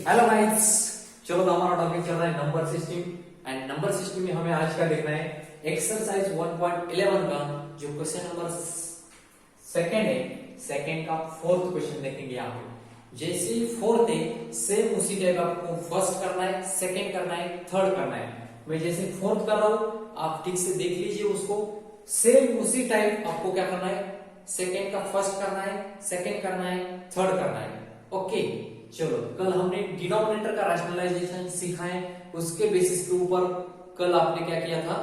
Hello guys, चलो तो हमारा टॉपिक चल रहा है number system. And number system में हमें आज का देखना है एक्सरसाइज 1.11 का जो क्वेश्चन नंबर सेकंड है। सेकंड का फोर्थ क्वेश्चन देखेंगे यहाँ पे। जैसे ही फोर्थ है सेम उसी टाइप आपको फर्स्ट करना है, सेकंड करना है, थर्ड करना है। मैं जैसे फोर्थ कर रहा हूँ आप ठीक से देख लीजिए उसको। सेम उसी टाइप आपको क्या करना है, सेकंड का फर्स्ट करना है, सेकंड करना है, थर्ड करना है। ओके चलो, कल हमने डिनोमिनेटर का रैशनलाइजेशन सीखा है, उसके बेसिस के ऊपर कल आपने क्या किया था,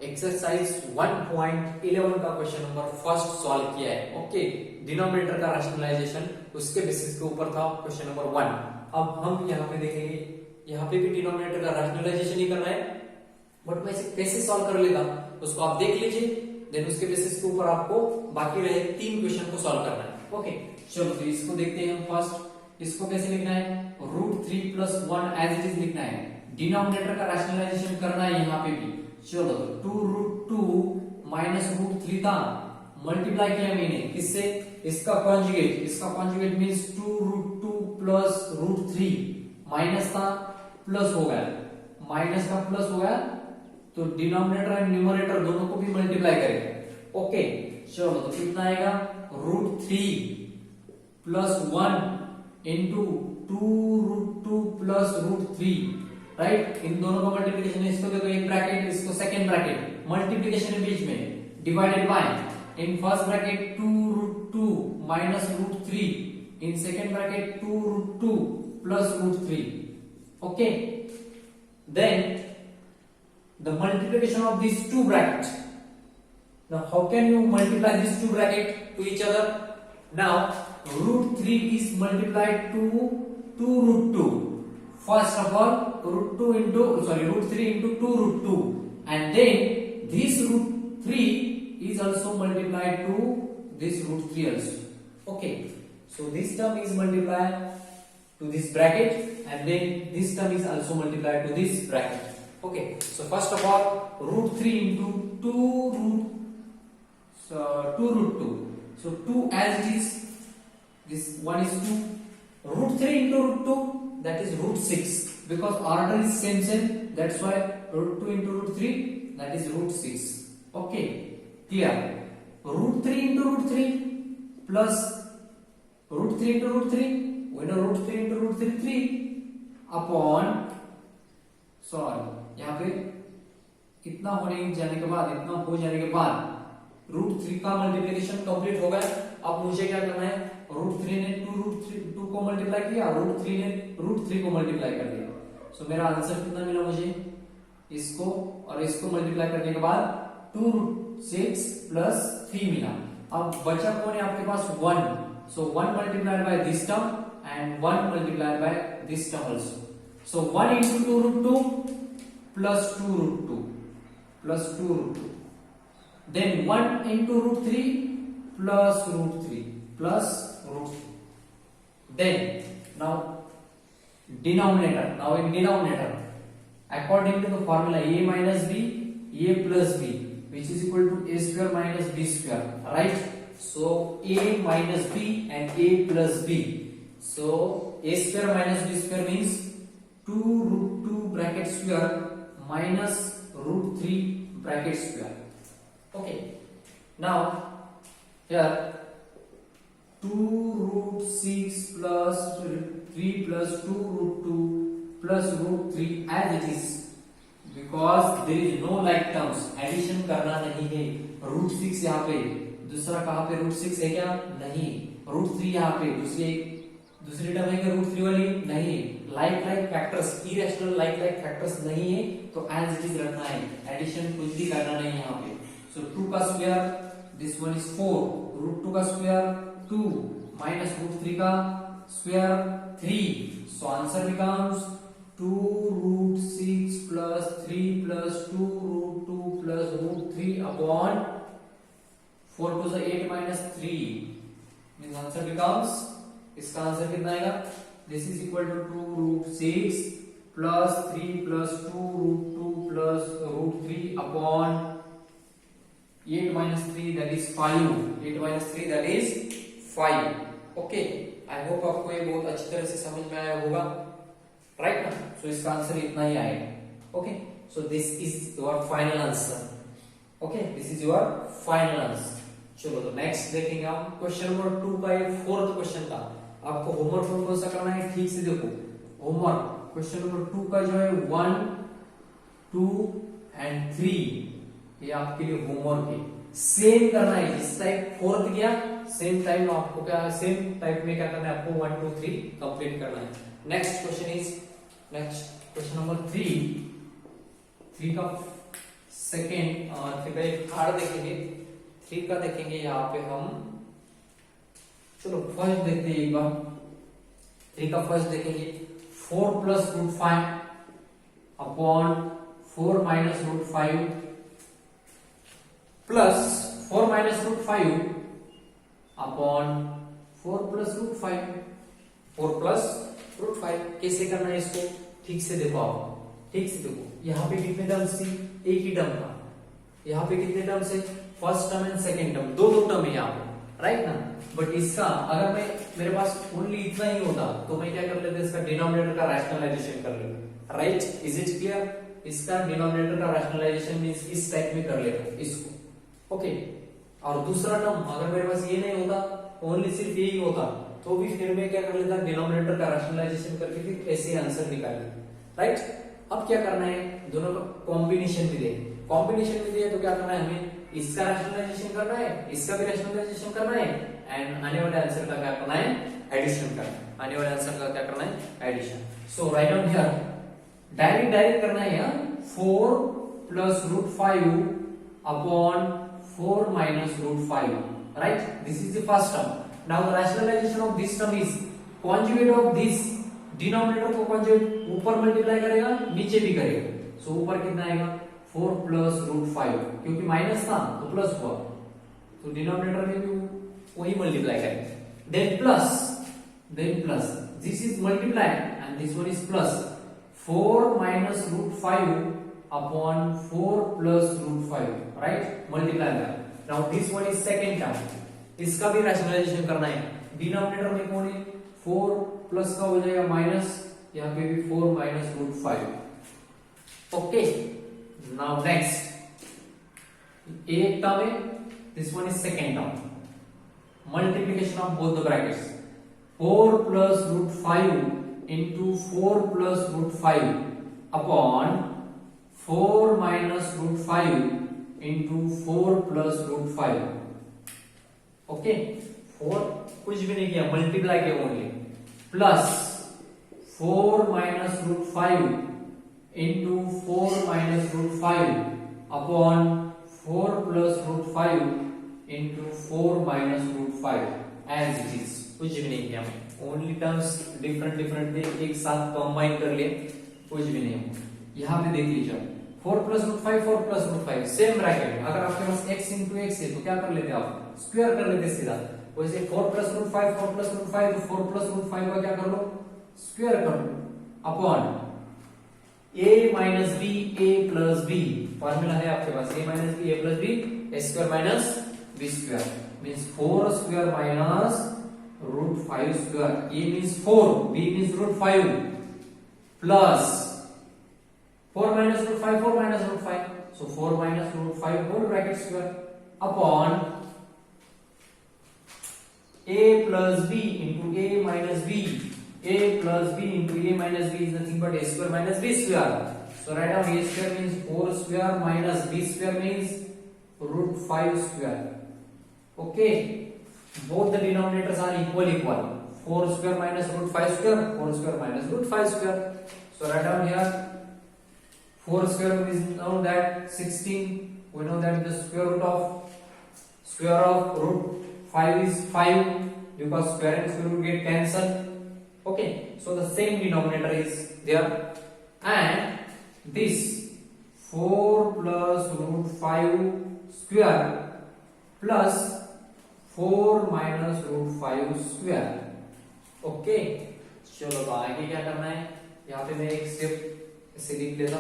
एक्सरसाइज 1.11 का क्वेश्चन नंबर फर्स्ट सॉल्व किया है। ओके, डिनोमिनेटर का रैशनलाइजेशन उसके बेसिस के ऊपर था क्वेश्चन नंबर 1। अब हम यहाँ पे देखेंगे, यहाँ पे भी डिनोमिनेटर का रैशनलाइजेशन ही करना है, बट मैं इसे कैसे सॉल्व कर लेगा उसको आप देख लीजिए। देन उसके बेसिस के ऊपर आपको बाकी रहे 3 क्वेश्चन को सॉल्व करना है। ओके चलो, तो इसको देखते हैं हम फर्स्ट। इसको कैसे लिखना है, √3 + 1 एज इट इज लिखना है। डिनोमिनेटर का रैशनलाइजेशन करना है यहाँ पे भी। चलो तो 2√2 माइनस √3 था, मल्टीप्लाई किया मैंने किससे, इसका कॉन्जुगेट मींस 2√2 + √3 माइनस था प्लस हो गया, माइनस का प्लस हो गया तो डिनोमिनेटर एंड न्यूमरेटर दोनों को भी मल्टीप्लाई करेंगे। ओके चलो तो कितना आएगा, √3 + 1 इंटू 2√2 + √3, राइट। इन दोनों का मल्टीप्लिकेशन है, इसको देखो एक ब्रैकेट, इसको सेकंड ब्रैकेट, मल्टीप्लिकेशन है बीच में, divided by in first bracket 2√2 minus √3, in second bracket 2√2 + √3। Okay, then the multiplication of these two brackets. Now how can you multiply these two brackets to each other? Now √3 is multiplied to 2√2. First of all, √3 into 2√2, and then this √3 is also multiplied to this √3 also. Okay, so this term is multiplied to this bracket, and then this term is also multiplied to this bracket. Okay, so first of all, √3 into 2√2. So 2 as it is, this one is 2. √3 into √2, that is √6. Because order is same, that's why √2 into √3, that is √6. Okay, clear? √3 into √3 plus √3 into √3, we know √3 into √3 3 upon, sorry, यहाँ पे इतना होने जाने के बाद, इतना हो जाने के बाद √3 का मल्टीप्लिकेशन कंप्लीट हो गया। अब मुझे क्या करना है, √3 ने 2 को मल्टीप्लाई किया, √3 ने √3 को मल्टीप्लाई कर दिया। सो मेरा आंसर कितना मिला मुझे, इसको और इसको मल्टीप्लाई करने के बाद 2√6 + 3 मिला। अब बचा कौन है आपके पास, 1। सो 1 multiplied by this term and 1 multiplied by this term also. So 1 into 2√2 plus 2√2 plus 2√2. Then 1 into √3 plus √3 plus √3. Then now denominator. Now in denominator, according to the formula a minus b, a plus b, which is equal to a square minus b square, right? So a minus b and a plus b. So a square minus b square means 2√2 bracket square minus √3 bracket square. Okay, now here 2√6 plus 3 plus 2√2 plus √3 as it is, because there is no like terms, addition करना नहीं है। √6 यहाँ पे, दूसरा कहाँ पे √6 है क्या, नहीं। √3 यहाँ पे दूसरी टर्म है क्या, √3 वाली नहीं। Like factors, irrational like factors नहीं है, तो एज इट इज रखना है, एडिशन कुछ भी करना नहीं है यहाँ पे। सो 2 का स्क्वायर, दिस वन इज 4, √2 का स्क्वायर 2 माइनस √3 का square 3। So answer becomes 2√6 plus 3 plus 2√2 plus √3 upon 4 to the 8 minus 3 means answer becomes, इसका आंसर कितना आएगा, this is equal to 2√6 plus 3 plus 2√2 plus √3 upon 8 minus 3 that is 5. 8 minus 3 that is 5. Okay, I hope आपको ये बहुत अच्छी तरह से समझ में आया होगा। राइट ना। सो इसका आंसर इतना ही आएगा। Okay, so this is your final answer. Okay, this is your final answer. चलो तो नेक्स्ट देखेंगे हम क्वेश्चन नंबर 2 का, ये फोर्थ क्वेश्चन का। आपको होमवर्क कौन सा करना है, ठीक से देखो होमवर्क। क्वेश्चन नंबर 2 का जो है 1, 2 एंड 3 ये आपके लिए होमवर्क है। सेम करना है, जिस टाइप फोर्थ किया सेम टाइम आपको क्या, सेम टाइप में क्या करना है आपको 1, 2, 3 कंप्लीट करना है। नेक्स्ट क्वेश्चन नंबर 3 का सेकेंड, 3 का एक थर्ड देखेंगे, 3 का देखेंगे यहाँ पे हम। चलो फर्स्ट देखते हैं एक बार। 3 का फर्स्ट देखेंगे 4 plus root 5 upon 4 minus root 5 plus 4 minus root 5 upon 4 plus root 5, 4 plus root 5। कैसे करना है इसको, ठीक से देखो आप, ठीक से देखो। यहाँ पे कितने टर्म्स थी, एक ही टर्म था। यहाँ पे कितने टर्म्स है, first term and second term, दो टर्म है यहाँ पे, राइट ना। बट इसका अगर मेरे पास ओनली इतना ही होता तो मैं क्या कर लेता, इसका डिनोमिनेटर का रैशनलाइजेशन कर लेता, राइट। Is it clear. इसका डिनोमिनेटर का रैशनलाइजेशन मींस इस टाइप में कर लेता इसको। ओके, और दूसरा टर्म अगर मेरे पास ये नहीं होता, ओनली सिर्फ यही होता, तो भी फिर मैं क्या कर लेता, डिनोमिनेटर का रैशनलाइजेशन करके फिर ऐसे आंसर निकाल लेता, राइट। अब क्या करना है, दोनों का कॉम्बिनेशन भी दे, कॉम्बिनेशन भी दिया तो क्या करना है हमें, इसका रैशनलाइजेशन करना है, इसका भी रैशनलाइजेशन करना है, एंड आने वाले आंसर का क्या करना है, एडिशन करना है। आने वाले आंसर का क्या करना है, addition. So right down here, direct करना है यहाँ, 4 plus root 5 upon 4 minus root 5, right. This is the first term. Now the rationalisation of this term is conjugate of this, denominator को कॉन्जुगेट ऊपर मल्टीप्लाई करेगा, नीचे भी करेगा। सो ऊपर कितना आएगा, 4 प्लस रूट 5, क्योंकि माइनस था तो प्लस हुआ, तो डिनोमिनेटर में भी वही मल्टीप्लाई करेंगे। Then plus this is multiply and this one is plus, 4 minus root 5 upon 4 plus root 5, right, multiply कर। Now this one is second term, इसका भी रैशनलाइजेशन करना है। डिनोमिनेटर में कौन है, 4 प्लस का हो जाएगा माइनस, यहाँ पे भी 4 minus root 5। Okay, now next एक टर्म है, this one is second term, multiplication of both the brackets, 4 plus root 5 into 4 plus root 5 upon 4 minus root 5 into 4 plus root 5। Okay, 4 कुछ भी नहीं किया, मल्टीप्लाई किया only, plus 4 minus root 5 into 4 minus root 5 upon 4 plus root 5 into 4 minus root 5 as it is। कुछ भी नहीं किया, only terms different एक साथ कंबाइन कर लिए, कुछ भी नहीं। यहाँ पे देख लीजिए, 4 प्लस रूट 5, 4 प्लस रूट 5 सेम ब्रैकेट। अगर आपके पास x इंटू x है तो क्या कर लेते आप, स्क्वायर कर लेते सीधा। वैसे 4 प्लस रूट 5, 4 प्लस रूट 5, तो 4 प्लस रूट 5 का क्या कर लो, स्क्वायर कर लो, upon a minus b, a plus b, formula है आपके पास, a minus b, a plus b, a square minus b square means 4 square minus root 5 square, a means 4, b means root 5, plus 4 minus root 5, 4 minus root 5, so 4 minus root 5 whole bracket square upon a plus b into a minus b, a plus b into a minus b is nothing but a square minus b square. So write down a square means 4 square minus b square means root 5 square. Okay, both the denominators are equal, 4 square minus root 5 square, 4 square minus root 5 square. So write down here, 4 square is now that 16, we know that the square of root 5 is 5, because square and square root get cancelled. Okay, so the same denominator is there, and this 4 plus root 5 square plus 4 minus root 5 square। Okay, चलो तो आगे क्या करना है, यहाँ पे मैं एक स्टेप ऐसे लिख लेता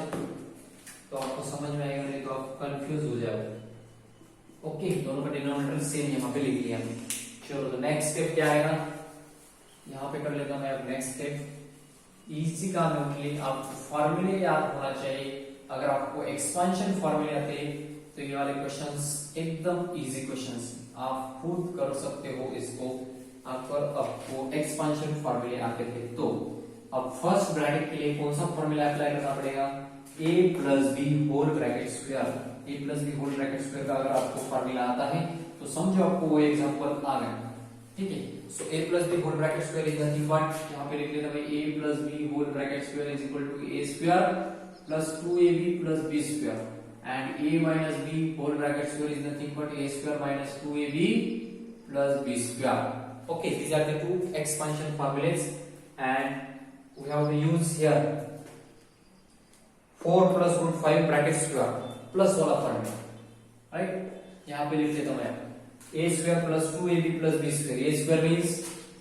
तो आपको समझ में आएगा, नहीं तो आप कंफ्यूज हो जाओगे। ओके, दोनों का डिनोमिनेटर सेम यहाँ पे लिख लिया। चलो तो नेक्स्ट स्टेप क्या आएगा, यहाँ पे कर लेता मैं अब नेक्स्ट स्टेप। इजी काम है ओनली, आपको फॉर्मूले याद होना चाहिए। अगर आपको एक्सपेंशन फॉर्मूले आते तो ये वाले क्वेश्चंस एकदम इजी क्वेश्चंस, आप खुद कर सकते हो इसको अगर आपको एक्सपेंशन फॉर्मूले आते थे तो। अब फर्स्ट ब्रैकेट के लिए कौन सा फॉर्मूला अप्लाई करना पड़ेगा, a plus b whole bracket square. a plus b whole bracket square का अगर आपको फॉर्मूला आता है तो समझो आपको वो एग्जांपल आ गया, ठीक है। So a plus b whole bracket square is nothing but, यहाँ पे लिख लेता भाई a plus b whole bracket square is equal to a square plus 2ab plus b square, and a minus b whole bracket square is nothing but a square minus 2ab plus b square. Okay, these are the two expansion formulas and we have to use here 4 plus root 5 bracket square plus वाला formula, right? यहाँ पे लिख देता हूँ मैं a square plus 2ab plus b square, a square means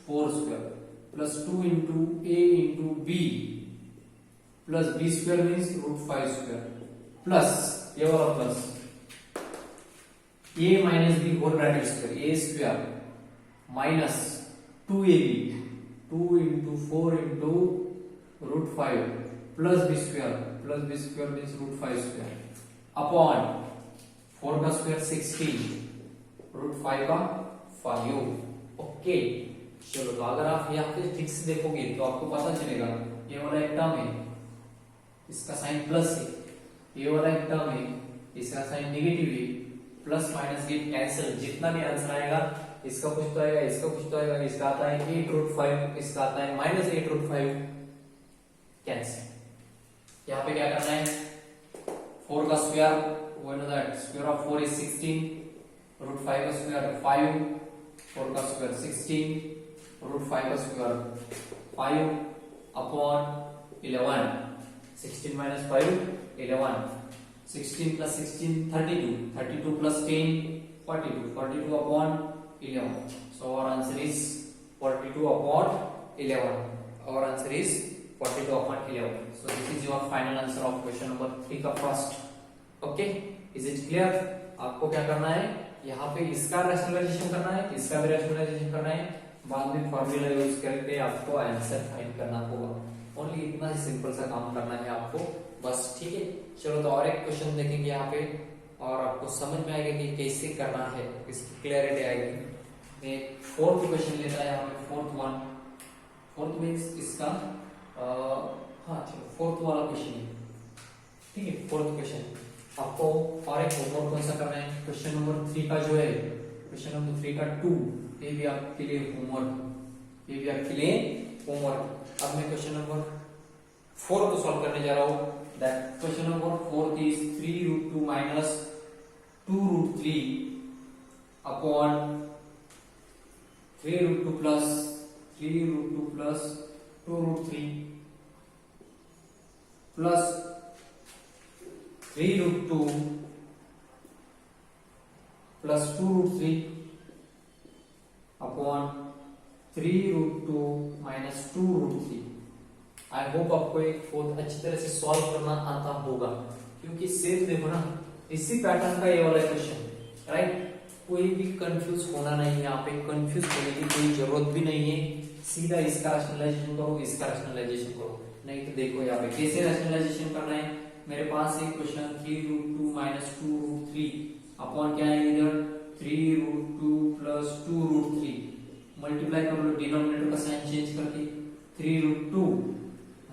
4 square plus 2 into a into b plus b square means root 5 square plus ये वाला plus a minus b whole bracket square, a square minus 2ab 2 into 4 into root 5 plus b square means root 5 square upon 4 का square 16 root 5 का 5। Okay चलो, तो अगर आप यहाँ पे ठीक से देखोगे तो आपको पता चलेगा ये वाला एक टर्म है, इसका साइन प्लस है, ये वाला एक टर्म है, इसका साइन नेगेटिव है, प्लस माइनस गेट कैंसिल, जितना भी आंसर आएगा इसका कुछ तो आएगा, इसका कुछ तो आएगा, इसका आता है 8 रूट 5, इसका आता है माइनस 8 रूट 5 कैंसिल। यहाँ पे क्या करना है, 4 का square we know that square of 4 is 16, root 5 का स्क्वायर 5, 4 का स्क्वायर 16, रूट 5 का square 5 upon 11, 16 minus 5 11, 16 plus 16 32, 32 plus 10 42, 42 upon 11. So our answer is 42 upon 11. Our answer is 42 upon 11. So this is your final answer of question number 3 का first. Okay, is it clear? आपको क्या करना है, यहाँ पे इसका rationalisation करना है, इसका भी रैशनलाइजेशन करना है, बाद में फॉर्मूला यूज करके आपको आंसर फाइंड करना होगा। ओनली इतना ही सिंपल सा काम करना है आपको बस, ठीक है। चलो तो और एक क्वेश्चन देखेंगे यहाँ पे और आपको समझ में आएगा कि कैसे करना है, इसकी क्लैरिटी आएगी। मैं फोर्थ क्वेश्चन लेता है यहाँ पे, फोर्थ वन, फोर्थ मीन्स इसका हाँ चलो फोर्थ वाला क्वेश्चन है, ठीक है। फोर्थ क्वेश्चन आपको और एक होमवर्क कौन सा करना है, क्वेश्चन नंबर 3 का जो है, क्वेश्चन नंबर 3 का 2, ये भी आपके लिए होमवर्क, ये भी आपके लिए होमवर्क। अब मैं क्वेश्चन नंबर 4 को सॉल्व करने जा रहा हूं। That question number 4 is 3 root 2 minus 2 root 3 upon 3 root 2 plus 3 root 2 plus 2 root 3 plus 3 root 2 plus 2 root 3 upon 3 root 2 minus 2 root 3। I hope आपको एक बहुत अच्छी तरह से सॉल्व करना आता होगा, क्योंकि सिर्फ देखो ना इसी पैटर्न का ये वाला क्वेश्चन, राइट। कोई भी कंफ्यूज होना नहीं है, यहाँ पे कंफ्यूज होने की कोई जरूरत भी नहीं है, सीधा इसका रैशनलाइजेशन करो, इसका रैशनलाइजेशन करो। नहीं तो देखो यहाँ पे कैसे रैशनलाइजेशन करना है, मेरे पास एक question 3 root 2 minus 2 root 3 upon क्या है इधर 3 रूट 2 प्लस 2 रूट 3, मल्टीप्लाई कर लो डिनोमिनेटर का साइन चेंज करके, 3 रूट 2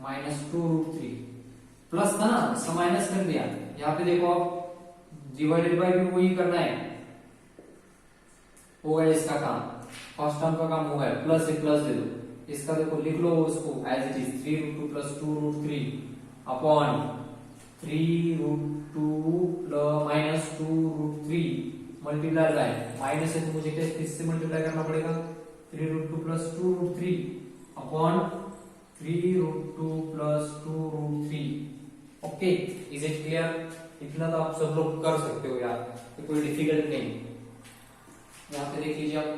माइनस 2 रूट 3 प्लस था ना, इसका माइनस कर दिया। यहाँ पे देखो आप डिवाइडेड बाय भी वही करना है, हो गया इसका काम, फर्स्ट टर्म का काम हो गया, प्लस से प्लस दे दो, इसका देखो लिख लो उसको as it is 3 root 2 plus 2 root 3 upon 3 root 2 minus 2 root 3 multiply by minus है तो मुझे किससे मल्टीप्लाई करना पड़ेगा, 3 root 2 plus 2 root 3 upon 3 root 2 plus 2 root 3। Okay, is it clear? इतना तो आप सब लोग कर सकते हो यार, तो कोई डिफिकल्ट नहीं। यहाँ पे देख लीजिए आप,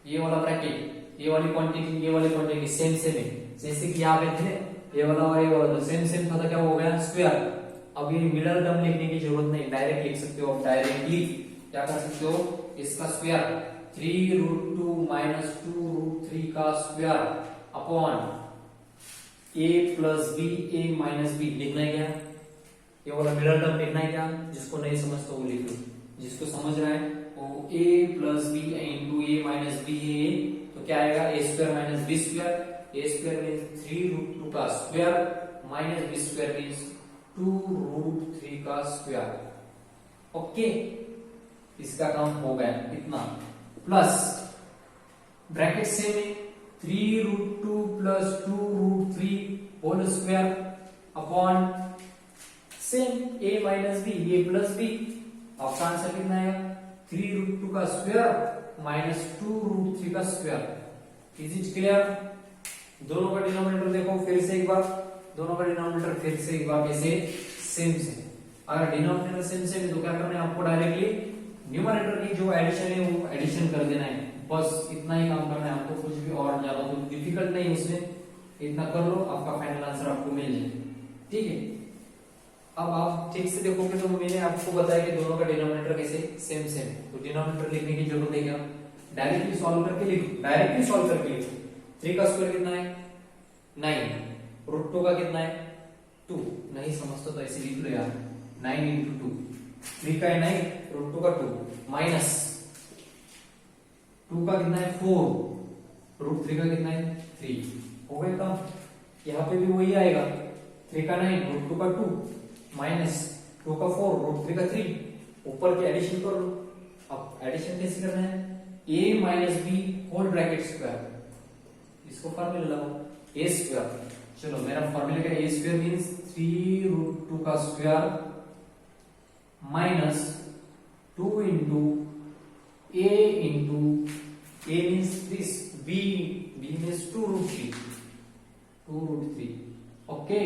ये वाला ब्रैकेट, ये वाली क्वांटिटी, ये वाली क्वांटिटी सेम सेम है, जैसे कि यहाँ पे थे ये वाला और ये वाला सेम सेम था, तो क्या हो गया स्क्वायर। अब ये मिडल टर्म लिखने की जरूरत नहीं, डायरेक्ट लिख सकते हो। आप डायरेक्टली क्या कर सकते हो, इसका स्क्वायर 3 रूट 2 माइनस 2 रूट 3 का square upon a plus b a minus b लिखना है क्या, ये वाला मिडल टर्म लिखना है क्या, जिसको नहीं समझता वो लिख लो, जिसको समझ रहा है वो a plus b into a minus b है, तो क्या आएगा a square minus b square, a square means 3√2 का square minus b square means 2√3 का स्क्वायर। ओके, इसका काम हो गया इतना, प्लस ब्रैकेट सेम है 3√2 plus 2√3 whole square upon same a minus b a plus b. आपका आंसर कितना आएगा 3√2 का स्क्वायर माइनस 2√3 का स्क्वायर। Is it clear? दोनों का डिनोमिनेटर देखो फिर से एक बार, दोनों का डिनोमिनेटर फिर से एक बार कैसे सेम से, अगर डिनोमिनेटर सेम से तो क्या करना है आपको, डायरेक्टली न्यूमरेटर की जो एडिशन है वो एडिशन कर देना है, बस इतना ही काम करना है आपको, कुछ भी और ज्यादा कुछ डिफिकल्ट नहीं उसमें, इतना कर लो आपका फाइनल आंसर आपको मिल जाए। ठीक है, अब आप ठीक से देखोगे तो मैंने आपको बताया कि दोनों का डिनोमिनेटर कैसे सेम सेम है, तो डिनोमिनेटर लिखने की जरूरत है क्या, डायरेक्टली सॉल्व करके लिखो, डायरेक्टली सॉल्व करके लिखो। 3 का स्क्वायर कितना है 9, √2 का कितना है 2, नहीं समझते तो ऐसे लिख लो यार 9 इंटू 2, 3 का है 9 √2 का 2 माइनस 2 का कितना है 4 √3 का कितना है 3, हो गया काम। यहाँ पे भी वही आएगा 3 का 9 √2 का 2 माइनस 2 का 4 √3 का 3, ऊपर की एडिशन कर लो। अब एडिशन कैसे करना है, a minus b whole bracket square, इसको फॉर्मूला लगाओ a स्क्वायर, चलो मेरा फॉर्मूला क्या है, a स्क्वायर मींस 3√2 का square minus 2 into a means this, b means 2√3 okay,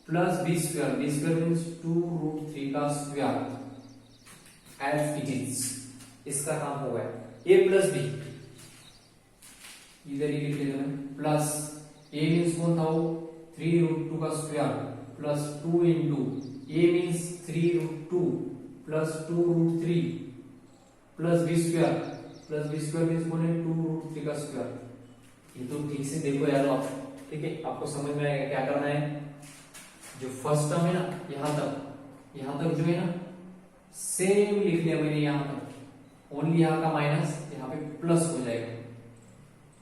plus b square means 2√3 का स्क्वायर एज इट इज, इसका काम हो गया। a प्लस b इधर ही लिख लेते हैं, प्लस a मींस कौन था वो 3√2 का square plus 2 into a means 3√2 plus 2√3 plus b square means कौन है 2√3 का स्क्वायर। ये तो ठीक से देखो यार आप, ठीक है, आपको समझ में आएगा क्या करना है। जो फर्स्ट टर्म है ना यहां तक जो है ना सेम लिख लिया मैंने, यहां तक ओनली यहाँ का माइनस यहाँ पे प्लस हो जाएगा,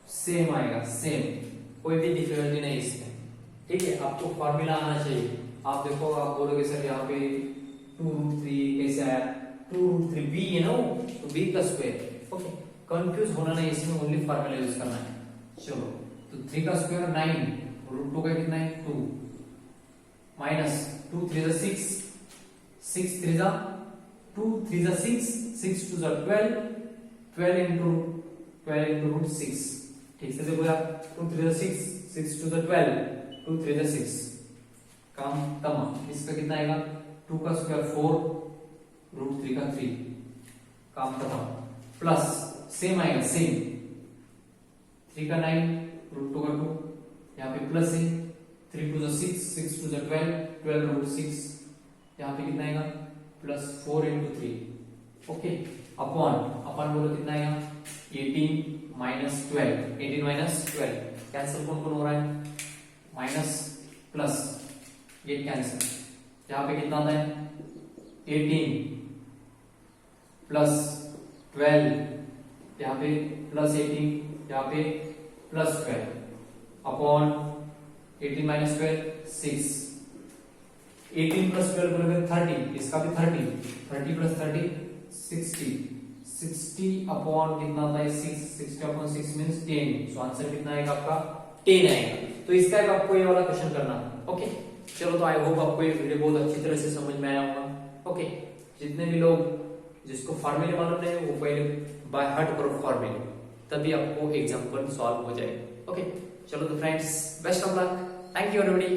सेम आएगा सेम, कोई भी डिफिकल्टी नहीं इसमें। ठीक है, आपको फॉर्मूला आना चाहिए। आप देखो आप बोलोगे सर यहाँ पे 2√3 कैसे आया, 2√3 b है ना वो, तो b का स्क्वायर। ओके, कंफ्यूज होना नहीं इसमें, ओनली फॉर्मूला यूज करना है। चलो तो 3 का स्क्वायर 9 √2 का कितना है 2 माइनस 2 3 6 6 3 2 3 6 6 2 12 12 into √6। ठीक से देखो यार 2 3 6 6 2 12 2 3 6, काम तमाम। इसका कितना आएगा 2 का स्क्वायर 4 √3 का 3, काम खत्म। प्लस सेम आएगा सेम 3 का 9 √2 का 2, यहाँ पे प्लस है 3 2 6 6 2 12 12 √6, यहाँ पे कितना आएगा प्लस 4 into 3 ओके, अपॉन बोलो कितना आएगा 18 माइनस 12, 18 माइनस 12 कैंसिल कौन कौन हो रहा है, माइनस प्लस ये कैंसिल, यहाँ पे कितना आता है 18 प्लस 12, यहाँ पे प्लस 18, यहाँ पे प्लस 12 अपॉन 18 माइनस 12 6, 18 प्लस 12 बराबर 30, इसका भी 30 प्लस 30 60 अपॉन कितना आता है 6, 60 अपॉन 6 मींस 10, सो आंसर कितना आएगा आपका 10 आएगा। तो इसका आपको ये वाला क्वेश्चन करना है। ओके, चलो तो आई होप आपको ये वीडियो बहुत अच्छी तरह से समझ में आया होगा। ओके, जितने भी लोग जिसको फॉर्मूले मालूम नहीं वो पहले बाय हार्ट करो फॉर्मूले, तभी आपको एग्जाम्पल सॉल्व हो जाएगा। ओके, चलो तो friends best of luck, thank you everybody.